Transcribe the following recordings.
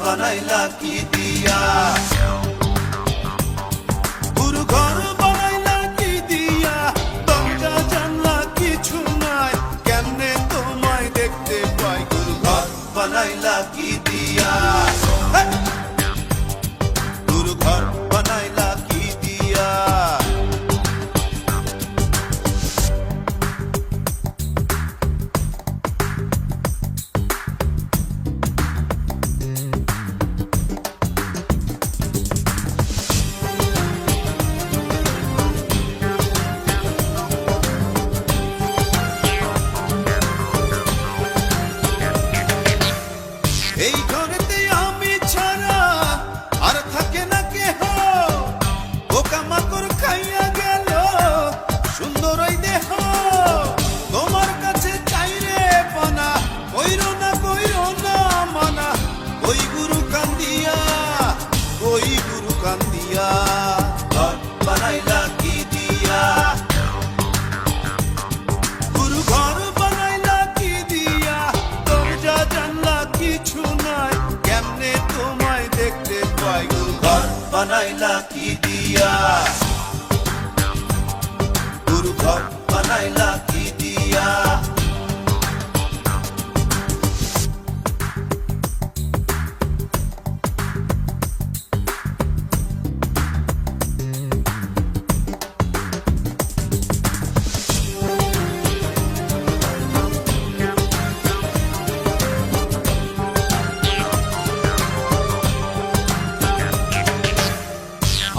বানাইলা কি দিয়া, গুরু ঘর বানাইলা কি দিয়া, দরজা জানলা কিছু নাই, কেমনে তোমায় দেখতে পাই, গুরু ঘর বানাইলা কি দিয়া, গুরু ঘর বানাইলা কি দিয়া। এই ঘরেতে আমি ছাড়া আর থাকে না কেহ, পোকামাকড় খাইয়া গেল সুন্দর ওই দেহ, তোমার কাছে চাইরে পানা, কইরো না মানা, ওই গুরু কান্দিয়া, ওই গুরু কান্দিয়া, ঘর বানাইলা কি দিয়া, গুরু ঘর বানাইলা কি দিয়া, দরজা জানলা কিছু নাই, কেমনে তোমায় দেখতে পাই, গুরু ঘর বানাইলা কি দিয়া, গুরু ঘর বানাইলা কি দিয়া।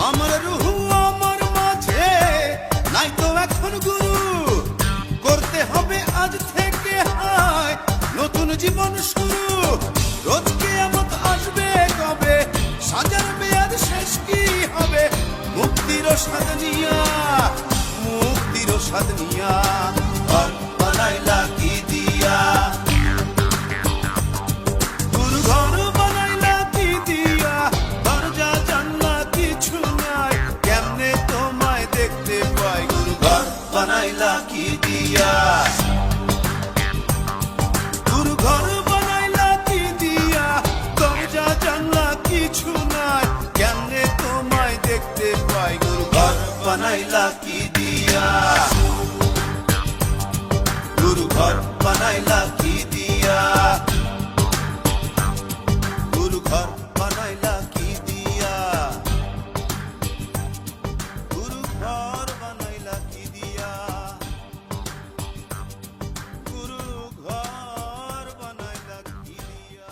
আমার রুহু আমার মাঝে নাই তো এখন গুরু, করতে হবে আজ থেকে হায় নতুন জীবন শুরু, রোজ কিয়ামত আসবে কবে, সাজার মেয়াদ শেষ কি হবে, মুক্তির স্বাদ নিয়া, মুক্তির স্বাদ নিয়া, ঘর বানাইলা কি দিয়া, গুরু ঘর বানাইলা কি দিয়া, দরজা জানলা কিছু নাই, কেমনে তোমায় দেখতে পাই, গুরু ঘর বানাইলা কি দিয়া, গুরু ঘর বানাইলা কি দিয়া, দরজা জানলা কিছু নাই, কেমনে তোমায় দেখতে পাই, গুরু ঘর বানাইলা কি দিয়া, গুরু ঘর বানাইলা কি দিয়া, গুরু ঘর বানাইলা কি দিয়া, গুরু ঘর বানাইলা কি দিয়া, গুরু ঘর বানাইলা কি দিয়া।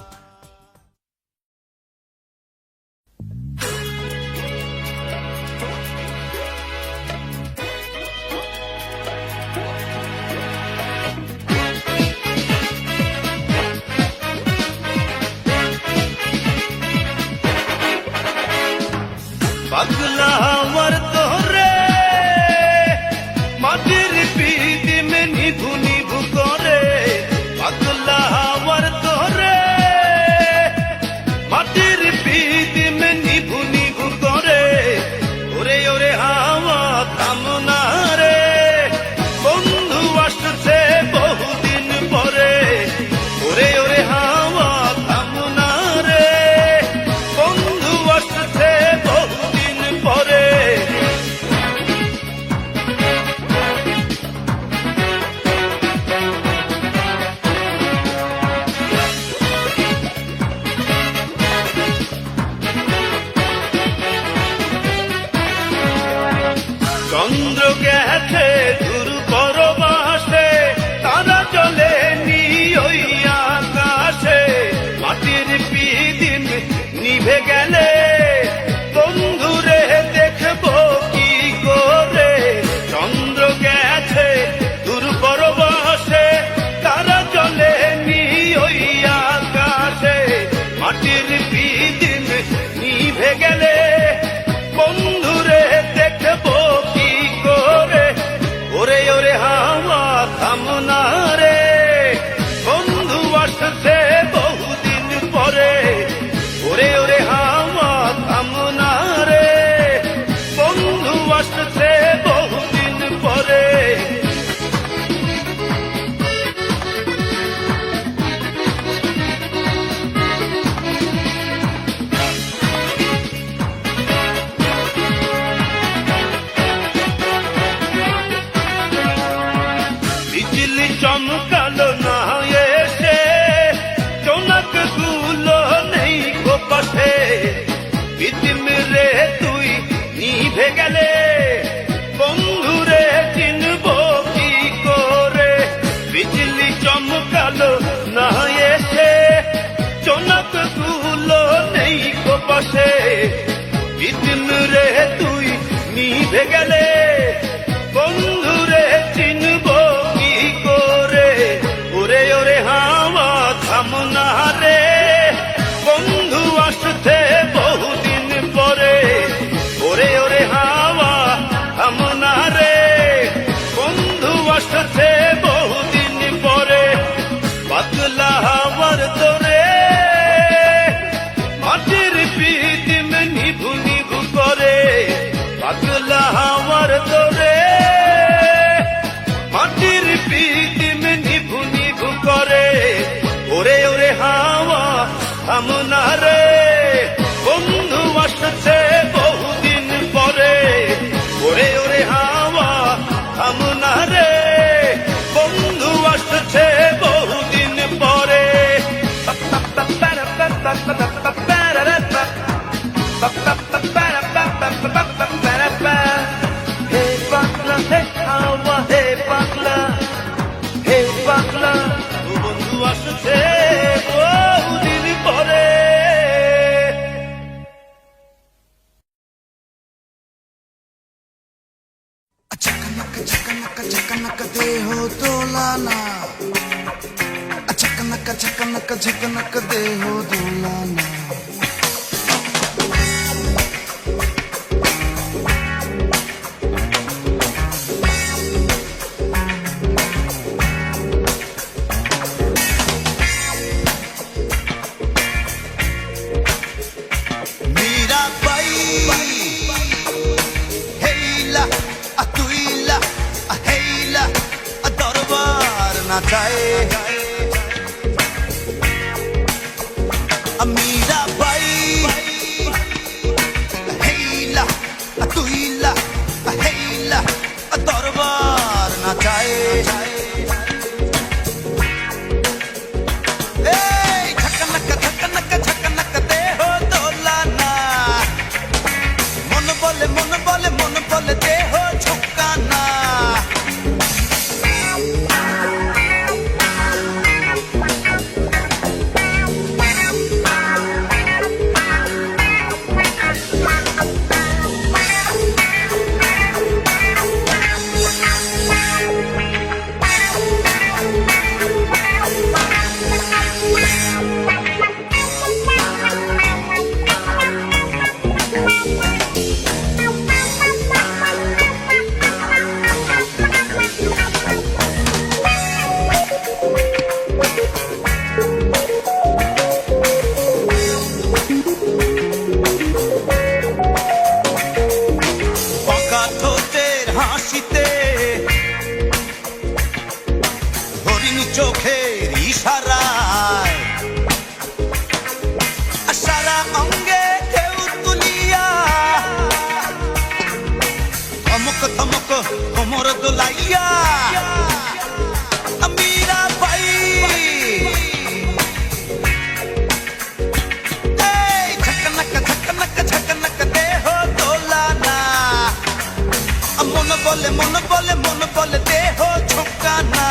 পাগলা আমার তোরে মাটির পিদিম নিভু নিভু করে, পাগলা আমার তোরে মাটির পিদিম নিভু নিভু করে, ওরে ওরে হাওয়া থামনা রে, বন্ধু আসছে বহুদিন পরে, ওরে ওরে হাওয়া থামনা রে, বন্ধু আসছে বহুদিন পরে। চন্দ্র গেছে দূর পরবাসে, তারা চলে নি ওই আকাশে, মাটির পিদিম নিভে গেলে বন্ধুরে দেখবো কি করে, চন্দ্র গেছে দূর পরবাসে, তারা চলে নি ওই আকাশে, মাটির পিদিম নিভে গেলে বন্ধুরে দেখবো কি করে, ওরে ওরে হাওয়া থামনা রে, বন্ধু আসছে বহুদিন পরে, ওরে ওরে হাওয়া থামনা রে, বন্ধু আসছে বহুদিন পরে। পাশে বিদিন রে তুই নিভে গেলে বন্ধু রে চিনব কি করে ওরে ওরে হাওয়া থামনা রে বন্ধু আসতে বহুদিন পরে ওরে ওরে হাওয়া থামনা রে বন্ধু আসতে বহুদিন পরে পাতলা হাওয়ার তোরে মাটির পিদিম নিভু নিভু করে পাতলা হাওয়ার তোরে মাটির পিদিম নিভু নিভু করে ওরে ওরে হাওয়া থামনা রে বন্ধু আসছে বহুদিন পরে ওরে ওরে হাওয়া থামনা রে বন্ধু আসছে বহুদিন পরে হে পাগলা হে হাওয়া হে পাগলা হে পাগলা বন্ধু আসছে বহুদিন পরে झकनक दे हो दोलाना झकनक दे हो दोलाना मीरा बाई हेला अतुइला हेला दरबार ना जाए मीरा बाई हेला अतुइला हेला दरबार ना जाए झकनक दे हो दोलाना मन बोले दे हो झुकाना হাসিতে হরিণ চোখের ইশারায় সারা অঙ্গে ঢেউ তুলিয়া ধমক ধমক কোমর দোলাইয়া মীরা বাই झकनक दे हो दोलाना मन बोले दे हो झुकाना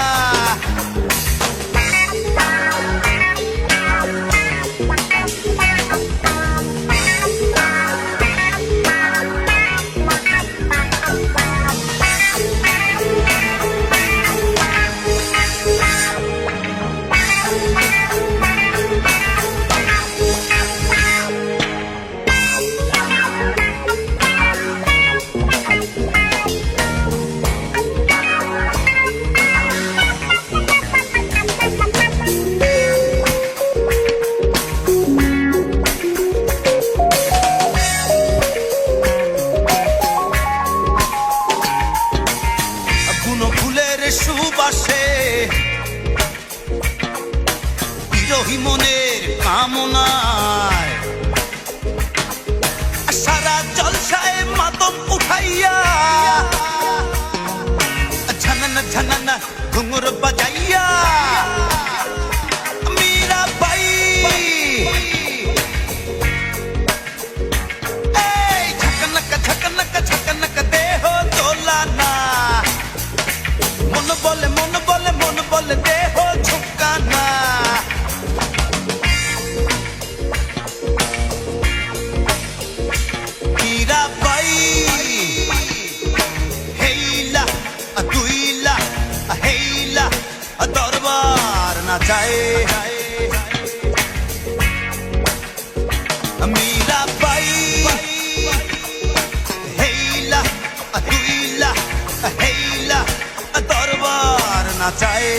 সুবাসে বিরোহী মনের কামনায় সারা জলসায় মাতম উঠাইয়া ঝননা ঘুঙুর বাজাইয়া মীরা বাই झकनक दे हो दोलाना मन बोले दे हो झुकाना নাচায় মীরাবাই হেইলা দুইলা হেইলা দরবার নাচায়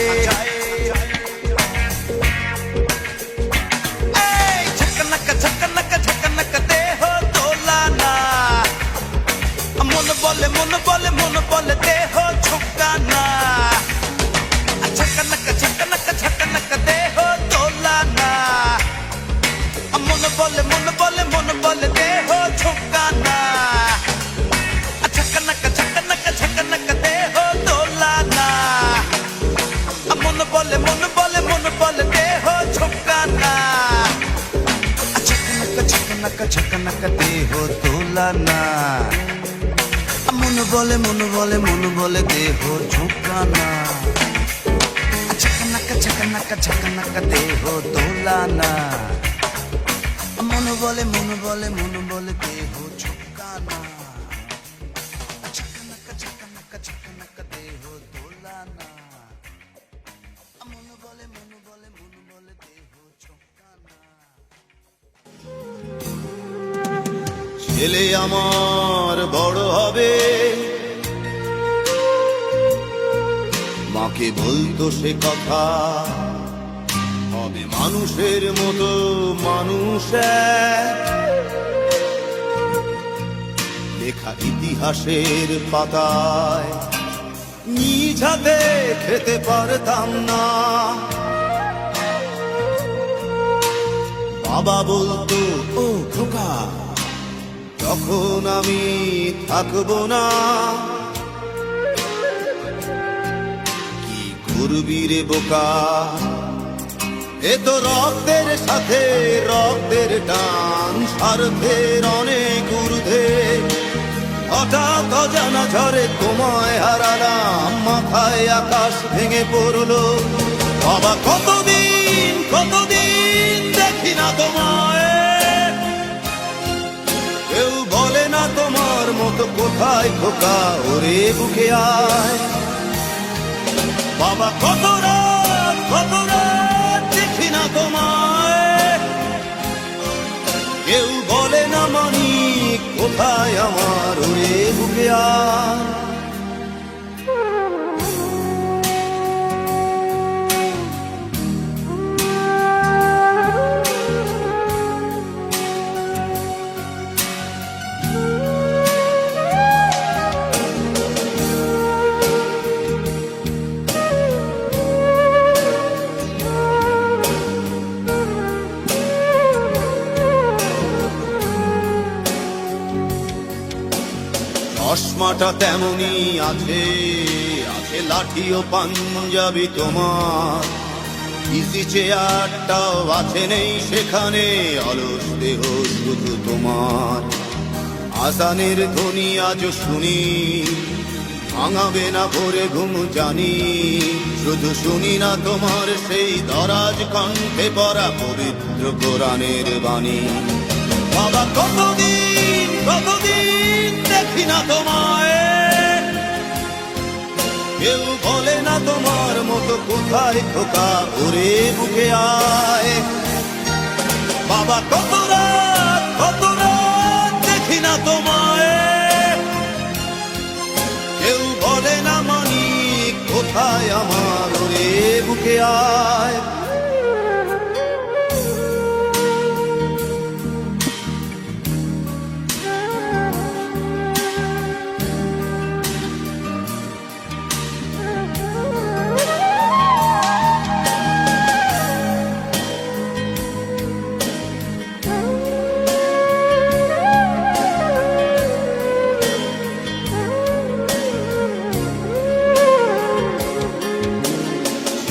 ঝকনক ঝকনক ঝকনক দেহ দোলানা মন বলে মন বলে মন বলে দেহ ঝুঁকানা ঝকনক ঝকনক ঝকনক দেহ দোলানা মন বলে মন বলে মন বলে দেহ ঝুঁকানা ঝকনক ঝকনক ঝকনক দেহ দোলানা মন বলে মন বলে মন বলে দেহ ঝুঁকানা ঝকনক ঝকনক দেহ দোলানা মন বলে মন বলে মন বলে দেহ ঝুঁকানা ঝকনক ঝকনক ঝকনক দেহ দোলানা মন বলে মন বলে মন বলে দেহ ঝুঁকানা ঝকনক ঝকনক ঝকনক দেহ দোলানা মন বলে মন বলে মন বলে দেহ ঝুঁকানা ছেলে আমার বড় হবে, মাকে বলতো সে কথা, হবে মানুষের মতো মানুষ এক। লেখা ইতিহাসের পাতায় নিজ হাতে খেতে পারতাম না। বাবা বলতো ও খোকা, তখন আমি থাকবো না। কি করবি রে বোকা, এ তো রক্তের সাথে রক্তের টান, স্বার্থের অনেক ঊর্ধ্বে। হঠাৎ অজানা ঝড়ে তোমায় হারালাম, মাথায় আকাশ ভেঙে পড়লো। বাবা কতদিন কতদিন দেখি না তোমায়, কেউ বলে না তোমার মতো কোথায় খোকা, ওরে বুকে আয়। বাবা কত রাত দেখি না তোমায়, কেউ বলে না মানি কোথায় আমার, ওরে বুকে আয়। চশমাটা তেমনি আছে, আছে লাঠি ও পাঞ্জাবি তোমার। ইজি চেয়ারটাও আছে নেই সেখানে, অলস দেহ শুধু তোমার। আসানের ধ্বনি আজ শুনি, ভাঙাবে না ভোরে ঘুম জানি। শুধু শুনি না তোমার সেই দরাজ কণ্ঠে পড়া পবিত্র কোরআনের বাণী। বাবা কতদিন কতদিন দেখি না তোমায়, কেউ বলে না তোমার মতো কোথায় খোকা, ওরে বুকে আয়। বাবা কত রাত দেখি না তোমায়, কেউ বলে না মানি কোথায় আমার, ওরে বুকে আয়।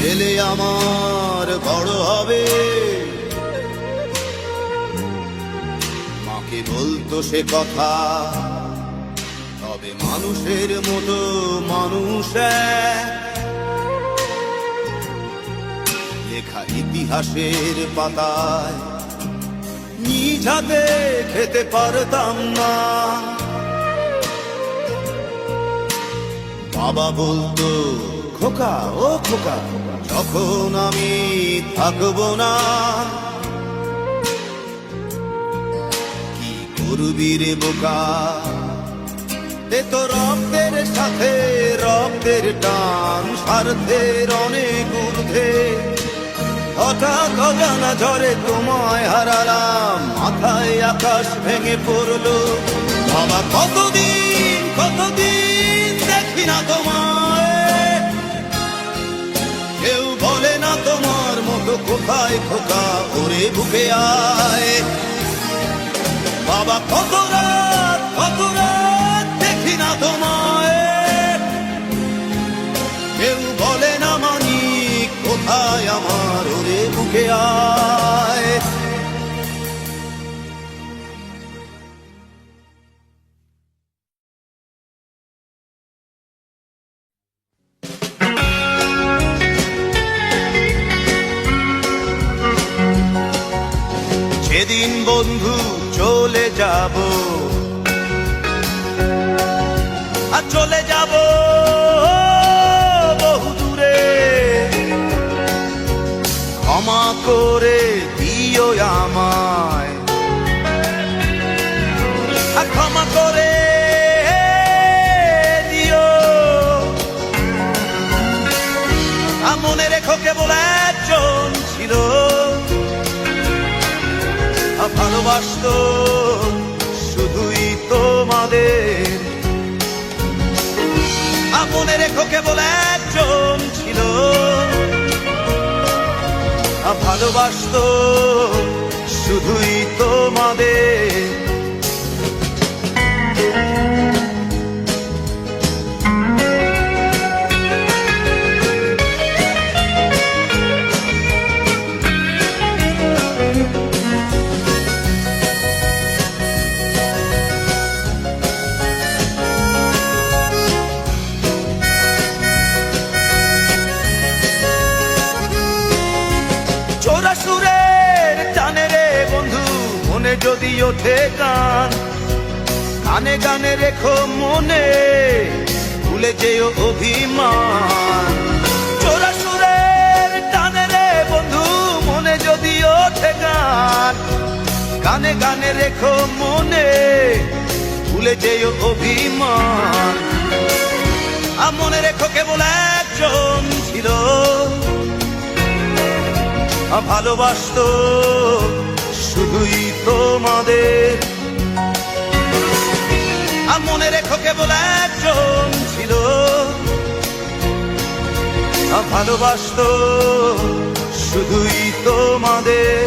ছেলে আমার বড় হবে, মাকে বলতো সে কথা, তবে মানুষের মতো মানুষ এক। লেখা ইতিহাসের পাতায় নিজ হাতে খেতে পারতাম না। বাবা বলতো খোকা ও খোকা, তখন আমি থাকবো না। কি করবি রে বোকা, এ তো রক্তের সাথে রক্তের টান, স্বার্থের অনেক ঊর্ধ্বে। হঠাৎ অজানা ঝড়ে তোমায় হারালাম, মাথায় আকাশ ভেঙে পড়লো। বাবা কতদিন কতদিন দেখি না তোমায়, কেউ বলে না তোমার মতো কোথায় খোকা, ওরে বুকে আয়। বাবা কত রাত দেখি না তোমায়, কেউ বলে না মানি কোথায় আমার, ওরে বুকে আয়। যেদিন বন্ধু চলে যাব, আর চলে যাব বহু দূরে, ক্ষমা করে দিও আমায়, আর ক্ষমা করে দিও। আর মনে রেখো কেবল একজন ছিল, ভালোবাসতো শুধুই তোমাদের। মনে রেখো কেবল একজন ছিল, ভালোবাসতো শুধুই তোমাদের। সুরের টানে রে বন্ধু মনে যদি ওঠে গান, গানে গানে রেখো মনে, ভুলে যেও অভিমান। চোরা সুরের টানে রে বন্ধু মনে যদি ওঠে গান, গানে গানে রেখো মনে, ভুলে যেও অভিমান। আর মনে রেখো কেবল একজন ছিল, ভালোবাসতো শুধুই তোমাদের। আর মনে রেখো কেবল একজন ছিল, ভালোবাসতো শুধুই তোমাদের।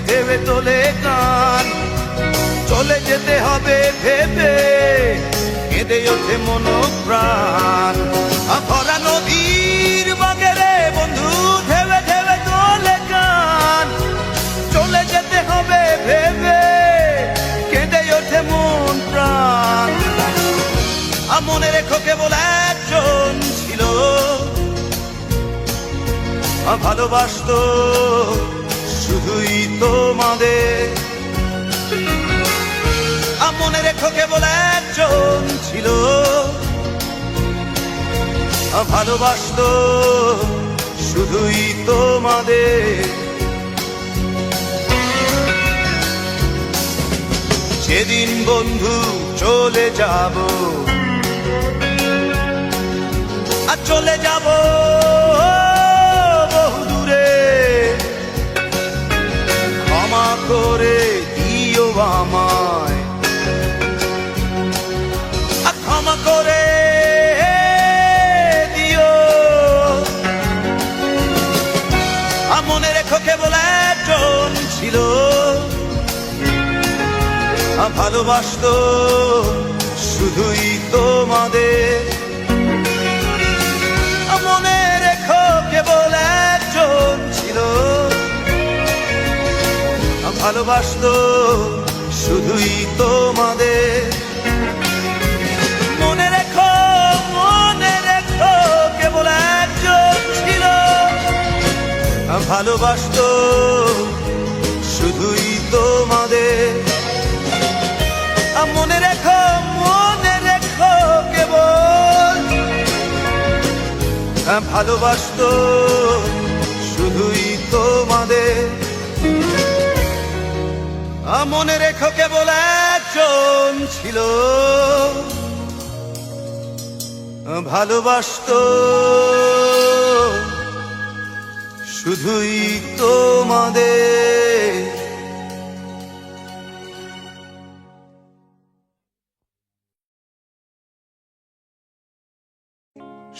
ঢেবে তোলে গান, চলে যেতে হবে ভেবে, কেঁদে ওঠে মন প্রাণ। ভরা নদীর বাগেরে বন্ধু ঢেবে ঢেবে তোলে গান, চলে যেতে হবে ভেবে, কেঁদে ওঠে মন প্রাণ। মনে রেখো কেবল একজন ছিল, ভালোবাসতো শুধুই তোমাদের। মনে রেখো কেবল একজন ছিল, ভালোবাসতো শুধুই তোমাদের। যেদিন বন্ধু চলে যাব, আর চলে যাব বহু দূরে, ক্ষমা করে দিও আমায়, আর ক্ষমা করে দিও। আর মনে রেখো কেবল একজন ছিল, ভালোবাসতো শুধুই তোমাদের। মনে রেখো কেবল একজন ছিল, ভালোবাসতো শুধুই তোমাদের। মনে রেখো কেবল একজন ছিল, ভালোবাসতো শুধুই তোমাদের। মনে রেখো কেবল ভালোবাসতো শুধুই তোমাদের। মনে রেখো কেবল একজন ছিল, ভালোবাসতো শুধুই তোমাদের।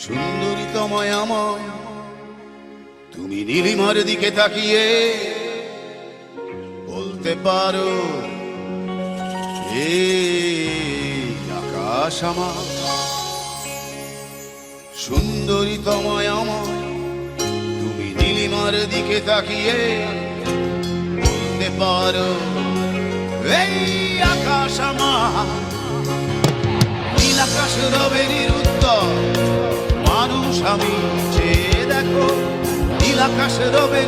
সুন্দরী তোমায় আমায়, তুমি নীলিমার দিকে তাকিয়ে বলতে পারো এই আকাশ আমার। সুন্দরী তোমায় আমায়, তুমি নীলিমার দিকে তাকিয়ে বলতে পারো এই আকাশ আমার। নীল আকাশ রবে নিরুত্তর, মানুষ আমি চেয়ে দেখো নীল আকাশ রবে